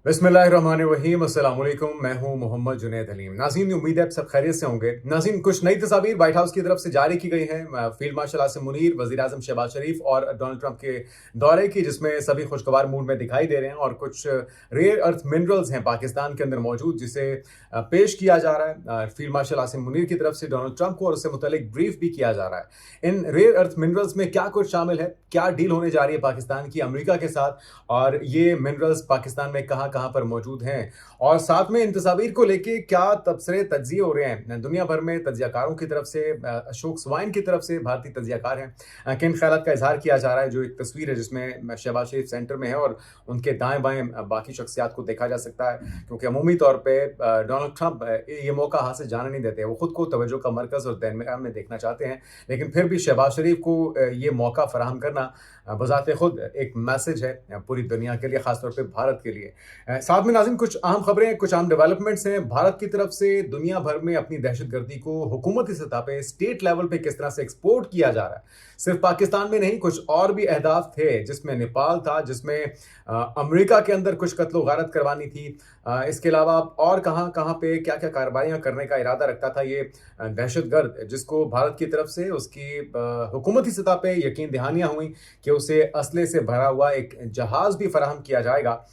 बिस्मिल्लाहिर्रहमानिर्रहीम, अस्सलाम वालेकुम। मैं हूं मोहम्मद जुनैद हलीम। नाज़रीन, उम्मीद है आप सब खैरियत से होंगे। नाज़रीन, कुछ नई तस्वीर व्हाइट हाउस की तरफ से जारी की गई हैं फील्ड मार्शल आसिम मुनीर, वज़ीर आज़म शहबाज शरीफ और डोनाल्ड ट्रंप के दौरे की, जिसमें सभी खुशगवार मूड में दिखाई दे रहे हैं और कुछ रेयर अर्थ मिनरल्स हैं पाकिस्तान के अंदर मौजूद, जिसे पेश किया जा रहा है फील्ड मार्शल आसिम मुनीर की तरफ से डोनाल्ड ट्रंप को, और उससे मुतल्लिक ब्रीफ भी किया जा रहा है। इन रेयर अर्थ मिनरल्स में क्या कुछ शामिल है, क्या डील होने जा रही है पाकिस्तान की अमेरिका के साथ, और ये मिनरल्स पाकिस्तान में कहाँ कहाँ पर मौजूद हैं, और साथ में इन तस्वीर को लेके क्या तबसरे तज्जिए हो रहे हैं दुनिया भर में तज्जियाकारों की तरफ से। अशोक स्वाइन की तरफ से भारतीय तज्जियाकार हैं, किन ख्यालात का इजहार किया जा रहा है। जो एक तस्वीर है जिसमें शहबाज शरीफ सेंटर में है और उनके दाएं बाएं बाकी शख्सियात को देखा जा सकता है, क्योंकि अमूमी तौर पर डोनाल्ड ट्रंप ये मौका हाथ से जाने नहीं देते। वो खुद को तवज्जो का मरकज़ और दैन में देखना चाहते हैं, लेकिन फिर भी शहबाज शरीफ को ये मौका फराहम करना बज़ाते खुद एक मैसेज है पूरी दुनिया के लिए, खासतौर पे भारत के लिए। साथ में नाज़रीन, कुछ अहम खबरें हैं, कुछ अहम डेवलपमेंट्स हैं। भारत की तरफ से दुनिया भर में अपनी दहशतगर्दी को हुकूमती सतह पे, स्टेट लेवल पे किस तरह से एक्सपोर्ट किया जा रहा है। सिर्फ पाकिस्तान में नहीं, कुछ और भी अहदाफ थे, जिसमें नेपाल था, जिसमें अमेरिका के अंदर कुछ कत्लो गारत करवानी थी। इसके अलावा और कहाँ कहाँ पे क्या क्या कार्रवाइयाँ करने का इरादा रखता था ये दहशतगर्द, जिसको भारत की तरफ से उसकी हुकूमती सतह पे यकीन दहानियाँ हुई कि उसे असले से भरा हुआ एक जहाज़ भी फराहम किया जाएगा।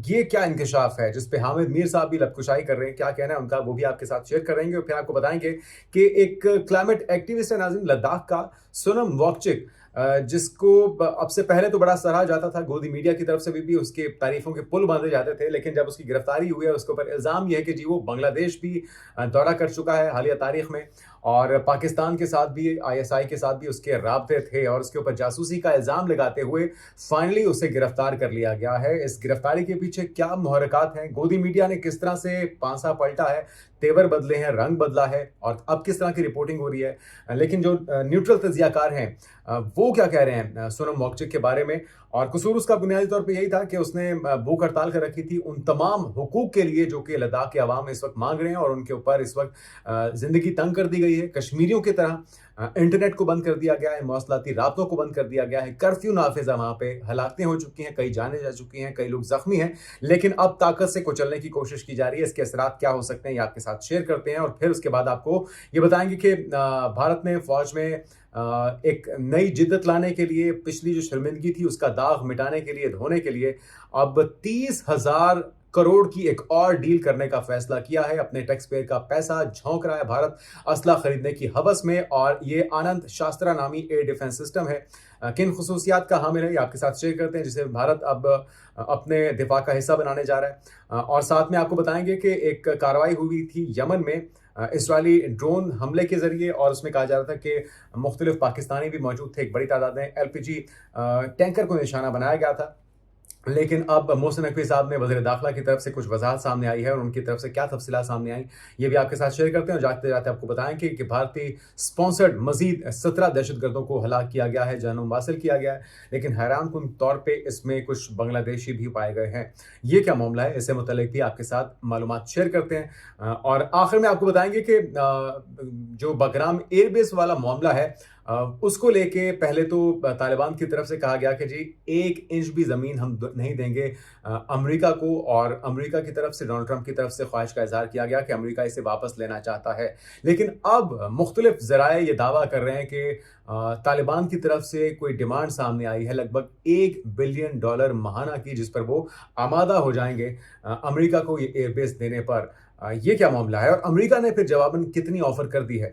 ये क्या इंकशाफ है, जिस पे हामिद मीर साहब भी लबकुशाई कर रहे हैं। क्या कहना है उनका, वो भी आपके साथ शेयर करेंगे और फिर आपको बताएंगे कि एक क्लाइमेट एक्टिविस्ट है नाज़रीन लद्दाख का, सोनम वांगचुक, जिसको अब से पहले तो बड़ा सराहा जाता था, गोदी मीडिया की तरफ से भी उसके तारीफों के पुल बांधे जाते थे, लेकिन जब उसकी गिरफ्तारी हुई है, उसके ऊपर इल्ज़ाम यह है कि जी वो बांग्लादेश भी दौरा कर चुका है हालिया तारीख में, और पाकिस्तान के साथ भी, आईएसआई के साथ भी उसके राब्ते थे, और उसके ऊपर जासूसी का इल्ज़ाम लगाते हुए फाइनली उसे गिरफ्तार कर लिया गया है। इस गिरफ्तारी के पीछे क्या मुहर्रकात हैं, गोदी मीडिया ने किस तरह से पांसा पलटा है, तेवर बदले हैं, रंग बदला है, और अब किस तरह की रिपोर्टिंग हो रही है। लेकिन जो न्यूट्रल तज्जियाकार हैं वो क्या कह रहे हैं सोनम वांगचुक के बारे में, और कसूर उसका बुनियादी तौर पे यही था कि उसने भूख हड़ताल कर रखी थी उन तमाम हुकूक के लिए जो कि लद्दाख के अवाम इस वक्त मांग रहे हैं, और उनके ऊपर इस वक्त जिंदगी तंग कर दी गई है। कश्मीरियों की तरह इंटरनेट को बंद कर दिया गया है, मौसलाती राब्तों को बंद कर दिया गया है, कर्फ्यू नाफिज है, वहाँ पे हलाकतें हो चुकी हैं, कई जाने जा चुकी हैं, कई लोग जख्मी हैं, लेकिन अब ताकत से कुचलने की कोशिश की जा रही है। इसके असरात क्या हो सकते हैं, ये आपके साथ शेयर करते हैं, और फिर उसके बाद आपको ये बताएंगे कि भारत ने फौज में एक नई जिद्दत लाने के लिए, पिछली जो शर्मिंदगी थी उसका दाग मिटाने के लिए, धोने के लिए अब 30,000 करोड़ की एक और डील करने का फैसला किया है। अपने टैक्स पेयर का पैसा झोंक रहा है भारत असला खरीदने की हवस में, और ये आनंद शास्त्रा नामी एयर डिफेंस सिस्टम है। किन खसूसियात का हामिल है ये आपके साथ शेयर करते हैं, जिसे भारत अब अपने दिफा का हिस्सा बनाने जा रहा है। और साथ में आपको बताएंगे कि एक कार्रवाई हुई थी यमन में इसराइली ड्रोन हमले के जरिए, और उसमें कहा जा रहा था कि मुख्तलिफ पाकिस्तानी भी मौजूद थे। एक बड़ी तादाद में एलपीजी टैंकर को निशाना बनाया गया था, लेकिन अब मोहसिन नकवी साहब ने वज़ीर दाखिला की तरफ से कुछ वजाहत सामने आई है, और उनकी तरफ से क्या तफसीलात सामने आई ये भी आपके साथ शेयर करते हैं। और जाते जाते आपको बताएं कि भारतीय स्पॉन्सर्ड मजीद 17 दहशतगर्दों को हलाक किया गया है, जानम हासिल किया गया है, लेकिन हैरानकुन तौर पर इसमें कुछ बांग्लादेशी भी पाए गए हैं। ये क्या मामला है, इससे मुतल्लिक भी आपके साथ मालूमात शेयर करते हैं। और आखिर में आपको बताएंगे कि जो बगराम एयरबेस वाला मामला है, उसको लेके पहले तो तालिबान की तरफ से कहा गया कि जी 1 इंच भी ज़मीन हम नहीं देंगे अमेरिका को, और अमेरिका की तरफ से, डोनाल्ड ट्रंप की तरफ से ख्वाहिश का इजहार किया गया कि अमेरिका इसे वापस लेना चाहता है। लेकिन अब मुख्तलिफ ज़राए ये दावा कर रहे हैं कि तालिबान की तरफ से कोई डिमांड सामने आई है लगभग $1 बिलियन महाना की, जिस पर वो आमादा हो जाएंगे अमेरिका को ये एयरबेस देने पर। ये क्या मामला है, और अमेरिका ने फिर जवाबन कितनी ऑफर कर दी है,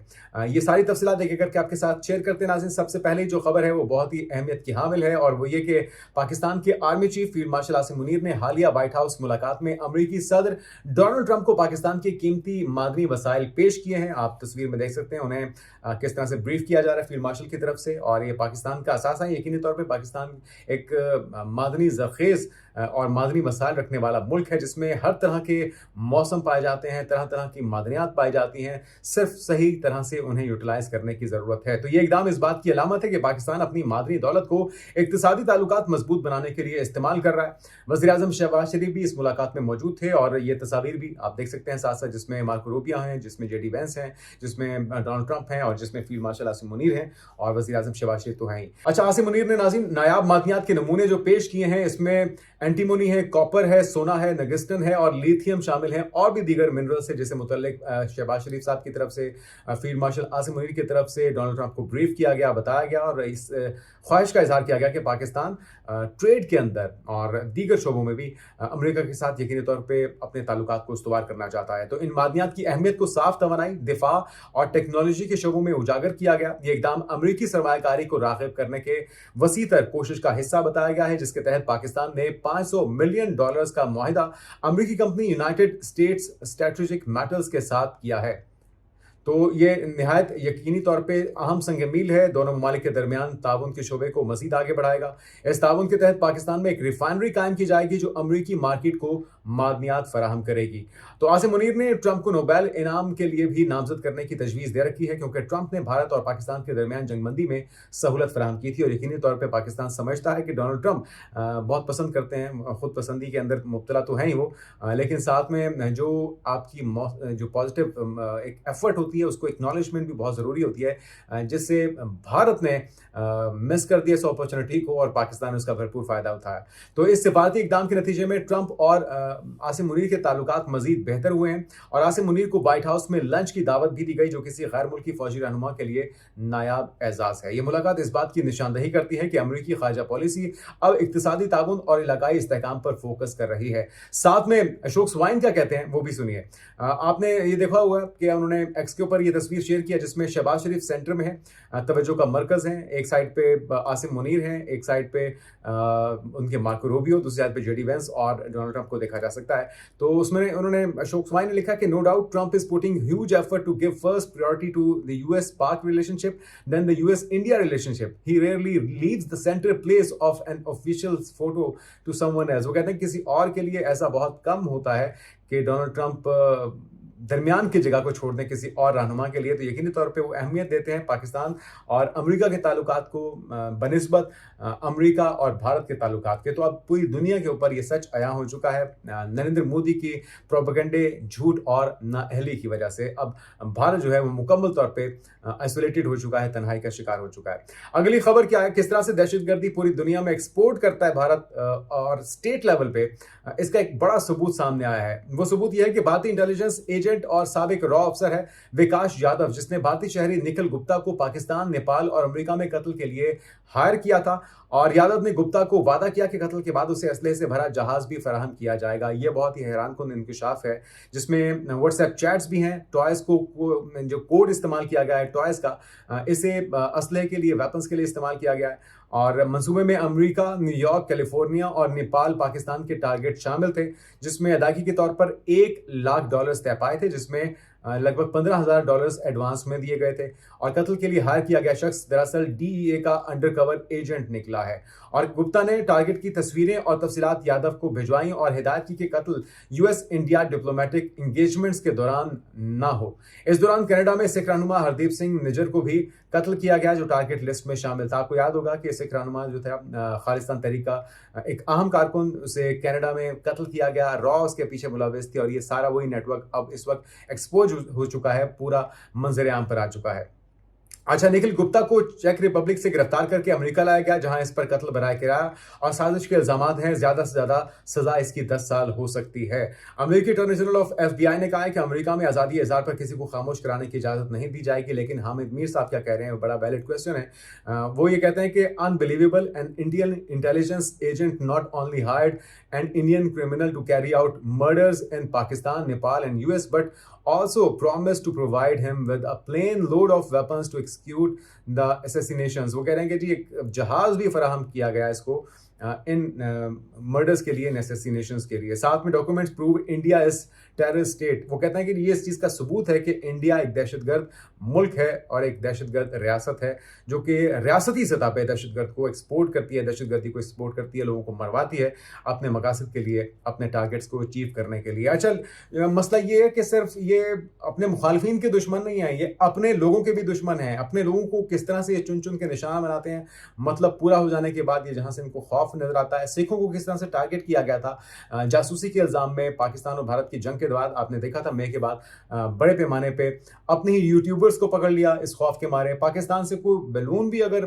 ये सारी तफसीलात एक एक करके आपके साथ शेयर करते हैं। नाज़रीन, सबसे पहले जो खबर है वो बहुत ही अहमियत की हामिल है, और वो ये कि पाकिस्तान के army chief field marshal Asim Munir ने हालिया व्हाइट हाउस मुलाकात में अमेरिकी सदर डोनाल्ड ट्रंप को पाकिस्तान के कीमती मादनी वसाइल पेश किए हैं। आप तस्वीर में देख सकते हैं उन्हें किस तरह से ब्रीफ किया जा रहा है फील्ड मार्शल की तरफ से, और ये पाकिस्तान का असासा है। यकीनी तौर पर पाकिस्तान एक मादनी जखेज़ और मादनी वसाइल रखने वाला मुल्क है, जिसमें हर तरह के मौसम पाए जाते हैं, तरह तरह की मादनियात पाई जाती हैं, सिर्फ सही तरह से उन्हें यूटिलाइज करने की ज़रूरत है। तो ये इकदाम इस बात की अलामत है कि पाकिस्तान अपनी मादनी दौलत को इक्तिसादी ताल्लुकात मजबूत बनाने के लिए इस्तेमाल कर रहा है। वज़ीर आज़म शहबाज शरीफ भी इस मुलाकात में मौजूद थे, और ये तस्वीर भी आप देख सकते हैं साथ साथ, जिसमें मार्को रूबियो हैं, जिसमें जेडी वेंस हैं, जिसमें डोनाल्ड ट्रंप हैं, और जिसमें फील्ड मार्शल आसिम मुनीर हैं, और वज़ीर आज़म शहबाज शरीफ तो हैं ही। अच्छा, आसिम मुनीर ने नाज़रीन नायाब मादनियात के नमूने जो पेश किए हैं, इसमें एंटीमोनी है, कॉपर है, सोना है, नगिस्टन है और लिथियम शामिल हैं और भी दीगर मिनरल्स है जिसे मुतल्लिक शहबाज शरीफ साहब की तरफ से फील्ड मार्शल आसिम मुनीर की तरफ से डोनाल्ड ट्रंप को ब्रीफ किया गया, बताया गया और इस ख्वाहिश का इजहार किया गया कि पाकिस्तान ट्रेड के अंदर और दीगर शोबों में भी अमेरिका के साथ यकीनी तौर पे अपने ताल्लुकात को उस्तवार करना चाहता है। तो इन मादनियात की अहमियत को साफ तवानाई, दिफा और टेक्नोलॉजी के शोबों में उजागर किया गया। ये इकदाम अमेरिकी सरमायाकारी को राग़िब करने के वसीतर कोशिश का हिस्सा बताया गया है, जिसके तहत पाकिस्तान ने $500 मिलियन का मुआहिदा अमेरिकी company United states strategic metals के साथ किया है। तो ये निहायत यकीनी तौर पे अहम संग मील है, दोनों ममालिक के दरमियान ताउन के शोबे को मजीद आगे बढ़ाएगा। इस ताउन के तहत पाकिस्तान में एक रिफाइनरी कायम की जाएगी जो अमरीकी मार्केट को मादनियात फराहम करेगी। तो आसिम मुनीर ने ट्रंप को नोबेल इनाम के लिए भी नामजद करने की तजवीज़ दे रखी है, क्योंकि ट्रंप ने भारत और पाकिस्तान के दरमियान जंगबंदी में सहूलत फराहम की थी और यकीनी तौर पर पाकिस्तान समझता है कि डोनाल्ड ट्रंप बहुत पसंद करते हैं, खुद पसंदी के अंदर मुब्तला तो हैं ही वो, लेकिन साथ में जो आपकी जो पॉजिटिव एक एफर्ट होती है उसको एक्नॉलेजमेंट भी बहुत ज़रूरी होती है, जिससे भारत ने मिस कर दिया इस अपॉर्चुनिटी को और पाकिस्तान ने उसका भरपूर फ़ायदा उठाया। तो इस सिफारती इक़दाम के नतीजे में ट्रंप और आसिम मुनीर के ताल्लुकात मज़ीद बेहतर हुए हैं और आसिम मुनीर को व्हाइट हाउस में लंच की दावत भी दी गई, जो किसी गैर मुल्की फ़ौजी रहनुमा के लिए नायाब एजाज़ है। ये मुलाकात इस बात की निशानदही करती है कि अमरीकी ख़ारजा पॉलिसी अब इक़्तिसादी ताउन और इलाकाई इस्तेहकाम पर फोकस कर रही है। साथ में अशोक स्वाइन क्या कहते हैं वो भी सुनिए। आपने ये देखा हुआ कि उन्होंने एक्स के ऊपर ये तस्वीर शेयर किया जिसमें शहबाज शरीफ सेंटर में है, तवज्जो का मरकज़ है। एक साइड पे आसिम मुनीर हैं, एक साइड पे उनके मार्को रूबियो, दूसरी साइड पे जेडी वेंस और डोनाल्ड ट्रंप को देखा जा सकता है। तो उसमें उन्होंने अशोक स्वाइन ने लिखा कि no doubt Trump is putting huge effort to give first priority to the US Pak relationship, then the US India relationship. He rarely leaves the centre place of an official photo to someone else. वो कहते हैं किसी और के लिए ऐसा बहुत कम होता है कि डोनाल्ड ट्रंप दरमियान की जगह को छोड़ दें किसी और रहनुमा के लिए। तो यकीनी तौर पे वो अहमियत देते हैं पाकिस्तान और अमेरिका के ताल्लुकात को बनिस्बत अमेरिका और भारत के ताल्लुकात के। तो अब पूरी दुनिया के ऊपर ये सच आया हो चुका है नरेंद्र मोदी की प्रोपेगेंडे, झूठ और नाअहली की वजह से। अब भारत जो है वो मुकम्मल तौर पे आइसोलेटेड हो चुका है, तन्हाई का शिकार हो चुका है। अगली खबर क्या है, किस तरह से दहशतगर्दी पूरी दुनिया में एक्सपोर्ट करता है भारत और स्टेट लेवल पे इसका एक बड़ा सबूत सामने आया है। वो सबूत यह है कि भारतीय इंटेलिजेंस एजेंट और साबिक रॉ अफसर है विकास यादव, जिसने भारतीय शहरी निखिल गुप्ता को पाकिस्तान, नेपाल और अमेरिका में कत्ल के लिए हायर किया था। और यादव ने गुप्ता को वादा किया कि कत्ल के बाद उसे असलहे से भरा जहाज भी फराहम किया जाएगा। यह बहुत ही हैरानकुन इंकशाफ है, जिसमें व्हाट्सएप चैट्स भी हैं। टॉयज को जो कोड इस्तेमाल किया गया है टॉयज का, इसे असलहे के लिए, वेपन्स के लिए इस्तेमाल किया गया है। और मंसूबे में अमेरिका, न्यूयॉर्क, कैलिफोर्निया और नेपाल पाकिस्तान के टारगेट शामिल थे, जिसमें अदायगी के तौर पर $1 लाख तय पाए थे, जिसमें लगभग $15,000 एडवांस में दिए गए थे। और कत्ल के लिए हायर किया गया शख्स दरअसल DEA का अंडरकवर एजेंट निकला है। और गुप्ता ने टारगेट की तस्वीरें और तफसीलात यादव को भिजवाई और हिदायत की कि कत्ल यूएस इंडिया डिप्लोमेटिक इंगेजमेंट्स के दौरान ना हो। इस दौरान कनाडा में सिख रहनुमा हरदीप सिंह निज्जर को भी कत्ल किया गया, जो टारगेट लिस्ट में शामिल था। आपको याद होगा कि सिख रहनुमा जो था खालिस्तान तहरीक का एक अहम कारकुन, उसे कनाडा में कत्ल किया गया, रॉ उसके पीछे मुलविस थी। और ये सारा वही नेटवर्क अब इस वक्त एक्सपोज हो चुका है, पूरा मंजर आम पर आ चुका है। अच्छा, निखिल गुप्ता को चेक रिपब्लिक से गिरफ्तार करके अमेरिका लाया गया, जहां इस पर कत्ल बराए किराया और साजिश के इल्जामात हैं। ज्यादा से ज्यादा सजा इसकी 10 साल हो सकती है। अमेरिकी अटॉर्नी जनरल ऑफ FBI ने कहा है कि अमेरिका में आज़ादी इज़हार पर किसी को खामोश कराने की इजाजत नहीं दी जाएगी। लेकिन हामिद मीर साहब क्या कह रहे हैं, बड़ा वैलिड क्वेश्चन है। वो ये कहते हैं कि unbelievable, an Indian intelligence agent not only hired an Indian criminal to carry out murders in Pakistan, Nepal and US, but also promised to provide him with a plane load of weapons to execute the assassinations। वो कह रहे हैं कि जी एक जहाज भी फराहम किया गया इसको इन मर्डर्स के लिए, इन असैसिनेशंस के लिए। साथ में documents prove India is terrorist state. वो कहते हैं कि ये इस चीज़ का सबूत है कि इंडिया एक दहशतगर्द मुल्क है और एक दहशतगर्द रियासत है, जो कि रियासती सतह पे दहशतगर्द को एक्सपोर्ट करती है, दहशतगर्दी को एक्सपोर्ट करती है, लोगों को मरवाती है अपने मकासद के लिए, अपने टारगेट्स को अचीव करने के लिए। अच्छा, मसला ये है कि सिर्फ ये अपने मुखालफिन के दुश्मन नहीं है, ये अपने लोगों के भी दुश्मन हैं। अपने लोगों को किस तरह से ये चुन चुन के निशाना बनाते हैं, मतलब पूरा हो जाने के बाद ये जहाँ से इनको खौफ नजर आता है। सिखों को किस तरह से टारगेट किया गया था जासूसी के इल्जाम में पाकिस्तान और भारत की जंग के बाद, आपने देखा था मई के बाद बड़े पैमाने पे अपने ही यूट्यूबर्स को पकड़ लिया इस खौफ के मारे। पाकिस्तान से कोई बैलून भी अगर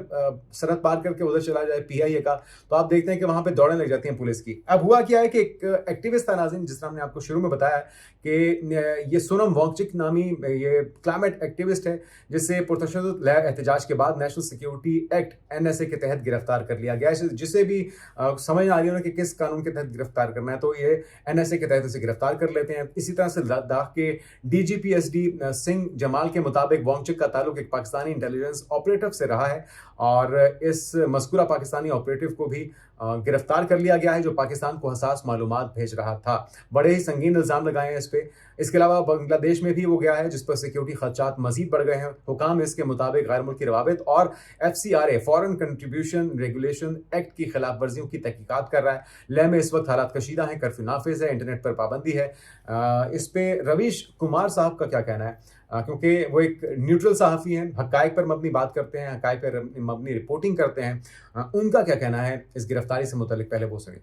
सरहद पार करके उधर चला जाए पीआईए का, तो आप देखते हैं कि वहां पे दौड़ने लग जाती हैं पुलिस की। अब हुआ क्या है कि एक एक्टिविस्ट था नाज़रीन, जिस तरह हमने आपको शुरू में बताया कि ये सोनम वांगचुक नामी ये क्लाइमेट एक्टिविस्ट है, जिसे पुरतशद्दुद एहतजाज के बाद नेशनल सिक्योरिटी एक्ट एनएसए के तहत गिरफ्तार कर लिया गया है। जिसे भी समझ आ रही है कि किस कानून के तहत गिरफ्तार करना है, तो ये एनएसए के तहत इसे गिरफ्तार कर लेते हैं। इसी तरह से लद्दाख के डीजीपीएसडी सिंह जमाल के मुताबिक वांगचुक का ताल्लुक एक पाकिस्तानी इंटेलिजेंस ऑपरेटिव से रहा है और इस मज़कूरा पाकिस्तानी ऑपरेटिव को भी गिरफ्तार कर लिया गया है, जो पाकिस्तान को हसास मालूमात भेज रहा था। बड़े ही संगीन इल्जाम लगाए हैं इस पे। इसके अलावा बांग्लादेश में भी वो गया है, जिस पर सिक्योरिटी खदशात मजीद बढ़ गए हैं। हुकाम इसके मुताबिक गैर मुल्की रवाबित और FCRA foreign contribution regulation act की खिलाफ वर्जियों की तहकीकात कर रहा है। लेह में इस वक्त हालात कशीदा हैं, कर्फ्यू नाफिज है, इंटरनेट पर पाबंदी है। इस पे रवीश कुमार साहब का क्या कहना है, क्योंकि वो एक न्यूट्रल सहाफ़ी हैं, हक़ाइक़ पर मबनी बात करते हैं, हक़ाइक़ पर मबनी रिपोर्टिंग करते हैं। उनका क्या कहना है इस गिरफ्तारी से मुतालिक, पहले वो सुनिए।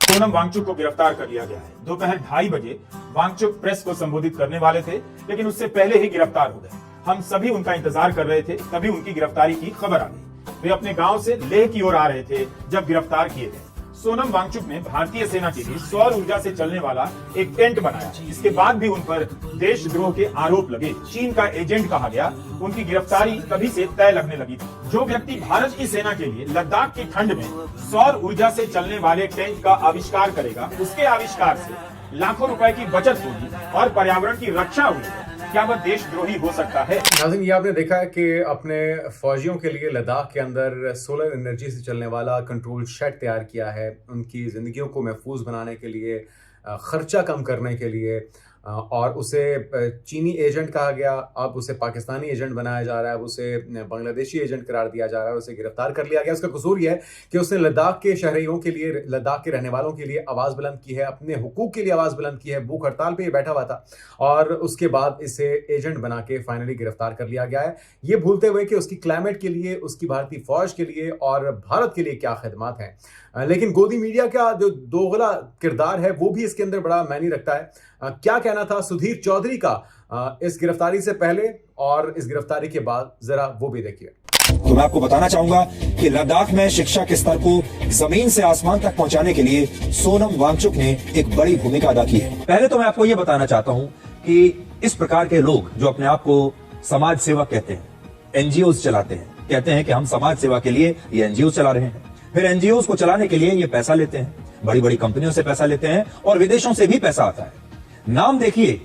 सोनम वांगचुक को गिरफ्तार कर लिया गया है। दोपहर 2:30 बजे वांगचुक प्रेस को संबोधित करने वाले थे, लेकिन उससे पहले ही गिरफ्तार हो गए। हम सभी उनका इंतजार कर रहे थे, तभी उनकी गिरफ्तारी की खबर आ गई। वे अपने गांव से लेह की ओर आ रहे थे जब गिरफ्तार किए गए। सोनम वांगचुक ने भारतीय सेना के लिए सौर ऊर्जा से चलने वाला एक टेंट बनाया। इसके बाद भी उन पर देशद्रोह के आरोप लगे, चीन का एजेंट कहा गया। उनकी गिरफ्तारी तभी से तय लगने लगी थी। जो व्यक्ति भारत की सेना के लिए लद्दाख की ठंड में सौर ऊर्जा से चलने वाले टेंट का आविष्कार करेगा, उसके आविष्कार से लाखों रुपए की बचत होगी और पर्यावरण की रक्षा होगी। क्या वह देशद्रोही हो सकता है? नाज़रीन, ये आपने देखा है कि अपने फौजियों के लिए लद्दाख के अंदर सोलर एनर्जी से चलने वाला कंट्रोल शेड तैयार किया है, उनकी ज़िंदगियों को महफूज बनाने के लिए, ख़र्चा कम करने के लिए। और उसे चीनी एजेंट कहा गया, अब उसे पाकिस्तानी एजेंट बनाया जा रहा है, उसे बांग्लादेशी एजेंट करार दिया जा रहा है, उसे गिरफ्तार कर लिया गया। उसका कसूर यह है कि उसने लद्दाख के शहरियों के लिए, लद्दाख के रहने वालों के लिए आवाज़ बुलंद की है, अपने हुकूक के लिए आवाज़ बुलंद की है। भूख हड़ताल पे ये बैठा हुआ था और उसके बाद इसे एजेंट बना के फाइनली गिरफ्तार कर लिया गया है, ये भूलते हुए कि उसकी क्लाइमेट के लिए, उसकी भारतीय फौज के लिए और भारत के लिए क्या खिदमात हैं। लेकिन गोदी मीडिया का जो दोगला किरदार है वो भी इसके अंदर बड़ा मायने रखता है। क्या कहना था सुधीर चौधरी का इस गिरफ्तारी से पहले और इस गिरफ्तारी के बाद, जरा वो भी देखिए। तो मैं आपको बताना चाहूंगा कि लद्दाख में शिक्षा के स्तर को जमीन से आसमान तक पहुंचाने के लिए सोनम वांगचुक ने एक बड़ी भूमिका अदा की है। पहले तो मैं आपको यह बताना चाहता हूं कि इस प्रकार के लोग जो अपने आप को समाज सेवक कहते हैं, एनजीओ चलाते हैं, कहते हैं कि हम समाज सेवा के लिए ये एनजीओ चला रहे हैं, फिर एनजीओ को चलाने के लिए ये पैसा लेते हैं, बड़ी बड़ी कंपनियों से पैसा लेते हैं और विदेशों से भी पैसा आता है। नाम देखिए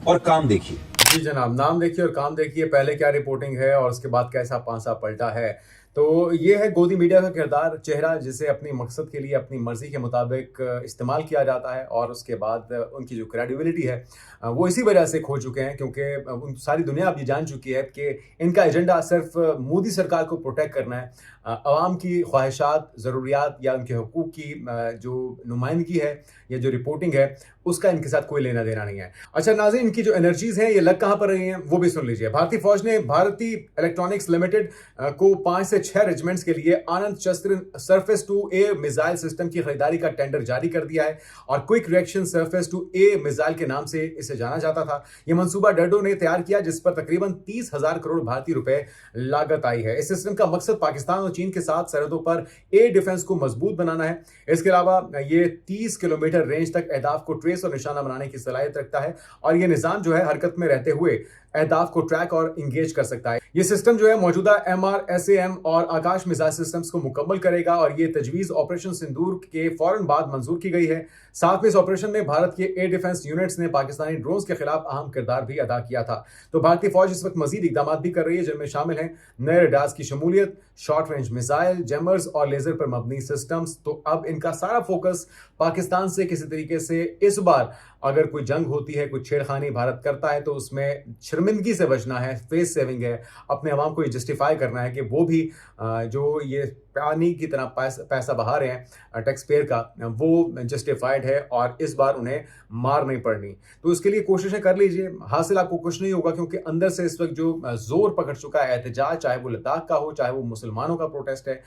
और काम देखिए। जी जनाब, नाम देखिए और काम देखिए, पहले क्या रिपोर्टिंग है और उसके बाद कैसा पांसा पलटा है। तो ये है गोदी मीडिया का किरदार, चेहरा जिसे अपनी मकसद के लिए अपनी मर्जी के मुताबिक इस्तेमाल किया जाता है और उसके बाद उनकी जो क्रेडिबिलिटी है वो इसी वजह से खो चुके हैं, क्योंकि सारी दुनिया अब ये जान चुकी है कि इनका एजेंडा सिर्फ मोदी सरकार को प्रोटेक्ट करना है। अवाम की ख्वाहिशात, ज़रूरियात या उनके हुकूक की जो नुमाइंदगी है या जो रिपोर्टिंग है उसका इनके साथ कोई लेना देना नहीं है। अच्छा नाज़रीन, इनकी जो एनर्जीज हैं ये लग कहाँ पर रही हैं वो भी सुन लीजिए। भारतीय फौज ने भारतीय इलेक्ट्रॉनिक्स लिमिटेड को 5 से 6 रेजिमेंट्स के लिए Anand Shastra surface to air missile system की खरीदारी का टेंडर जारी कर दिया है और quick reaction surface to air missile के नाम से इसे जाना जाता था। यह मंसूबा डर्डो ने तैयार किया, जिस पर तकरीबन 30,000 करोड़ भारतीय रुपए लागत आई है। इस सिस्टम का मकसद पाकिस्तान और चीन के साथ सरहदों पर एयर डिफेंस को मजबूत बनाना है। इसके अलावा ये 30 किलोमीटर रेंज तक अहदाफ को ट्रेस और निशाना बनाने की सलाहियत रखता है और ये निजाम जो है हरकत में रहते हुए अहदाफ को ट्रैक और इंगेज कर सकता है। ये सिस्टम जो है मौजूदा MRSAM और आकाश मिसाइल सिस्टम्स को मुकम्मल करेगा और ये तजवीज़ ऑपरेशन सिंदूर के फौरन बाद मंजूर की गई है। साथ में इस ऑपरेशन में भारत के एयर डिफेंस यूनिट्स ने पाकिस्तानी ड्रोन्स के खिलाफ अहम किरदार भी अदा किया था। तो भारतीय फौज इस वक्त मजीद इकदाम भी कर रही है, जिनमें शामिल हैं नए रडार्स की शमूलियत, शॉर्ट रेंज मिसाइल, जैमर्स और लेजर पर मबनी सिस्टम्स। तो अब इनका सारा फोकस पाकिस्तान से किसी तरीके से इस बार अगर कोई जंग होती है, कोई छेड़खानी भारत करता है तो उसमें शर्मिंदगी से बचना है, फेस सेविंग है, अपने अवाम को ये जस्टिफाई करना है कि वो भी जो ये पानी की तरह पैसा बहा रहे हैं टैक्स पेयर का, वो जस्टिफाइड है और इस बार उन्हें मार नहीं पड़नी। तो इसके लिए कोशिशें कर लीजिए, हासिल आपको कुछ नहीं होगा, क्योंकि अंदर से इस वक्त जो जोर पकड़ चुका है एहतजाज, चाहे वो लद्दाख का हो, चाहे वो मुसलमानों का प्रोटेस्ट है,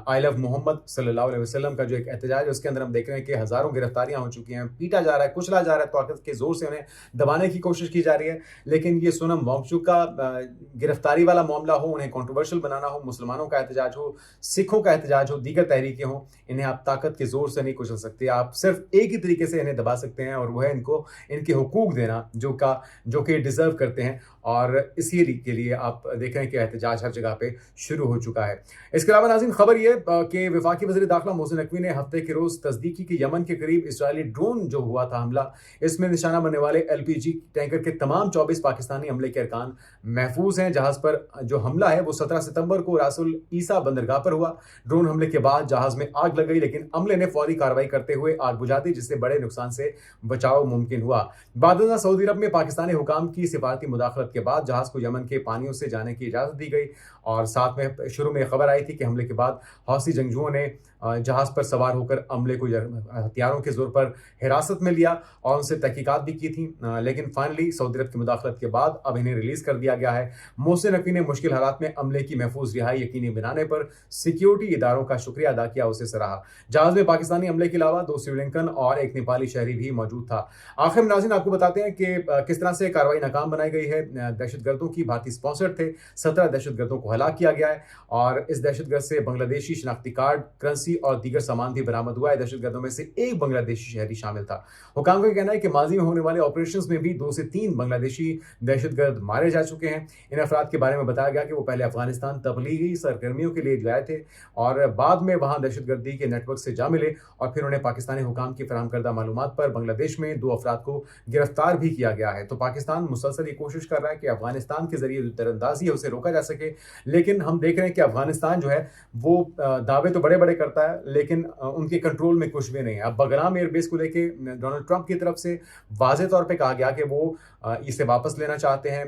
आई लव मोहम्मद सल्लल्लाहु अलैहि वसल्लम का जो एक एहतजाज है, उसके अंदर हम देख रहे हैं कि हजारों गिरफ्तारियां हो चुकी हैं, पीटा जा रहा है, कुचला जा रहा है, ताकत के जोर से उन्हें दबाने की कोशिश की जा रही है। लेकिन ये सोनम वांगचुक का गिरफ्तारी वाला मामला हो, उन्हें कंट्रोवर्शियल बनाना हो, मुसलमानों का एहतजाज हो, सिखों का एहतजाज हो, दीगर तहरीकें हों, इन्हें आप ताकत के जोर से नहीं कुचल सकते। आप सिर्फ एक ही तरीके से इन्हें दबा सकते हैं, और वो है इनको इनके हुकूक देना जो कि डिजर्व करते हैं। और इसी के लिए आप देख रहे हैं कि एहतजाज हर जगह पे शुरू हो चुका है। इसके अलावा नाज़रीन, खबर यह कि वफाकी वज़ीर दाखिला मोहसिन नकवी ने हफ्ते के रोज़ तस्दीक की कि यमन के करीब इजरायली ड्रोन जो हुआ था हमला, इसमें निशाना बनने वाले LPG टैंकर के तमाम 24 पाकिस्तानी अमले के अरकान महफूज हैं। जहाज़ पर जो हमला है वो 17 सितंबर को रासुल ईसा बंदरगाह पर हुआ। ड्रोन हमले के बाद जहाज़ में आग लग गई, लेकिन अमले ने फौरी कार्रवाई करते हुए आग बुझा दी, जिससे बड़े नुकसान से बचाव मुमकिन हुआ। बाद सऊदी अरब में पाकिस्तानी हुकाम की सिफारती मुदाखलत के बाद जहाज़ को यमन के पानियों से जाने की इजाज़त दी गई, और साथ में शुरू में खबर आई थी कि हमले के बाद हौसी जंगजुओं ने जहाज़ पर सवार होकर अमले को हथियारों के जोर पर हिरासत में लिया और उनसे तहकीकात भी की थी, लेकिन फाइनली सऊदी अरब की मुदाखलत के बाद अब इन्हें रिलीज कर दिया गया है। मोहसिन नकवी ने मुश्किल हालात में अमले की महफूज रिहाई यकीनी बनाने पर सिक्योरिटी इदारों का शुक्रिया अदा किया, उसे सराहा। जहाज में पाकिस्तानी अमले के अलावा 2 श्रीलंकन और 1 नेपाली शहरी भी मौजूद था। आखिर में नाज़रीन, आपको बताते हैं कि किस तरह से कार्रवाई नाकाम बनाई गई है। दहशतगर्दों की भारतीय स्पॉन्सर थे, 17 दहशतगर्दों को हलाक किया गया है, और इस दहशतगर्द से बांग्लादेशी शनाख्ती कार्ड, करेंसी और दीगर सामान भी बरामद हुआ है। दहशतगर्दों में से एक बांग्लादेशी शहरी शामिल था। हुकाम का कहना है कि माजी में होने वाले ऑपरेशंस में भी 2 से 3 बांग्लादेशी दहशतगर्द मारे जा चुके हैं। इन अफराद के बारे में बताया गया कि वो पहले अफगानिस्तान तबलीगी सरगर्मियों के लिए गए थे और बाद में वहां दहशतगर्दी के नेटवर्क से जा मिले, और फिर उन्हें पाकिस्तानी हुकाम की फराहम करदा मालूमात पर बांग्लादेश में 2 अफराद को गिरफ्तार भी किया गया है। तो पाकिस्तान मुसलसल ये कोशिश कर रहा है कि अफगानिस्तान के जरिए जो दरअंदाजी है उसे रोका जा सके, लेकिन हम देख रहे हैं कि अफगानिस्तान जो है वो दावे तो बड़े बड़े करता है, लेकिन उनके कंट्रोल में कुछ भी नहीं है। अब बगराम एयरबेस को लेके डोनाल्ड ट्रंप की तरफ से वाज़ेह तौर पे कहा गया कि वो इसे वापस लेना चाहते हैं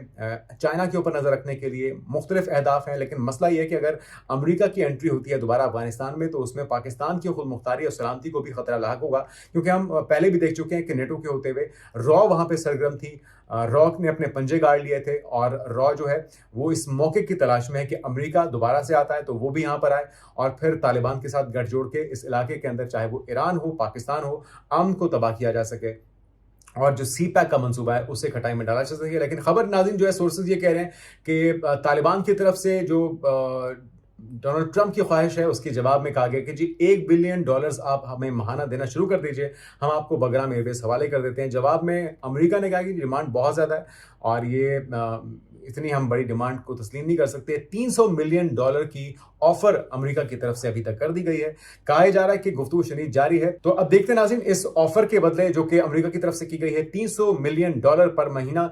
चाइना के ऊपर नजर रखने के लिए। मुख्तलिफ अहदाफ हैं, लेकिन मसला यह है कि अगर अमेरिका की एंट्री होती है दोबारा अफगानिस्तान में, तो उसमें पाकिस्तान की खुद मुख्तारी और सलामती को भी खतरा लाक होगा, क्योंकि हम पहले भी देख चुके हैं कि नेटो के होते हुए रॉ वहां पे सरगर्म थी। रॉ ने अपने पंजे गाड़ लिए थे, और रॉ जो है वो इस मौके की तलाश में है कि अमेरिका दोबारा से आता है तो वो भी यहाँ पर आए, और फिर तालिबान के साथ गठजोड़ के इस इलाके के अंदर, चाहे वो ईरान हो, पाकिस्तान हो, अमन को तबाह किया जा सके, और जो CPAC का मंसूबा है उसे खटाई में डाला जा सके। लेकिन खबर नाज़रीन जो है, सोर्सेज ये कह रहे हैं कि तालिबान की तरफ से जो डोनाल्ड ट्रंप की ख्वाहिश है, उसके जवाब में कहा गया कि जी $1 बिलियन आप हमें महाना देना शुरू कर दीजिए, हम आपको बगराम एयरबेस हवाले कर देते हैं। जवाब में अमेरिका ने कहा कि डिमांड बहुत ज़्यादा है, और ये इतनी हम बड़ी डिमांड को तस्लीम नहीं कर सकते। $300 मिलियन की ऑफर अमेरिका की तरफ से अभी तक कर दी गई है। कहा जा रहा है कि गुफ्तगू शनीद जारी है। तो अब देखते हैं नाज़रीन, इस ऑफर के बदले जो कि अमेरिका की तरफ से की गई है $300 मिलियन पर महीना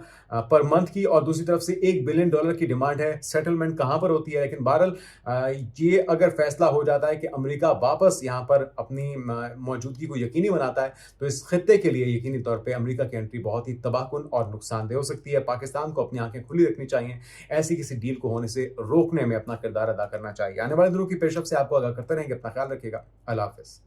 पर मंथ की, और दूसरी तरफ से $1 बिलियन की डिमांड है, सेटलमेंट कहां पर होती है। लेकिन बहरहाल ये अगर फैसला हो जाता है कि अमेरिका वापस यहां पर अपनी मौजूदगी को यकीनी बनाता है, तो इस खित्ते के लिए यकीनी तौर पर अमेरिका की एंट्री बहुत ही तबाहकुन और नुकसानदेह हो सकती है। पाकिस्तान को अपनी आंखें खुली रखनी चाहिए, ऐसी किसी डील को होने से रोकने में अपना किरदार अदा करना चाहिए। आने वाले दिनों की पेशरफ से आपको आगाह करते रहेंगे। अपना ख्याल रखिएगा। अल्लाह हाफिज़।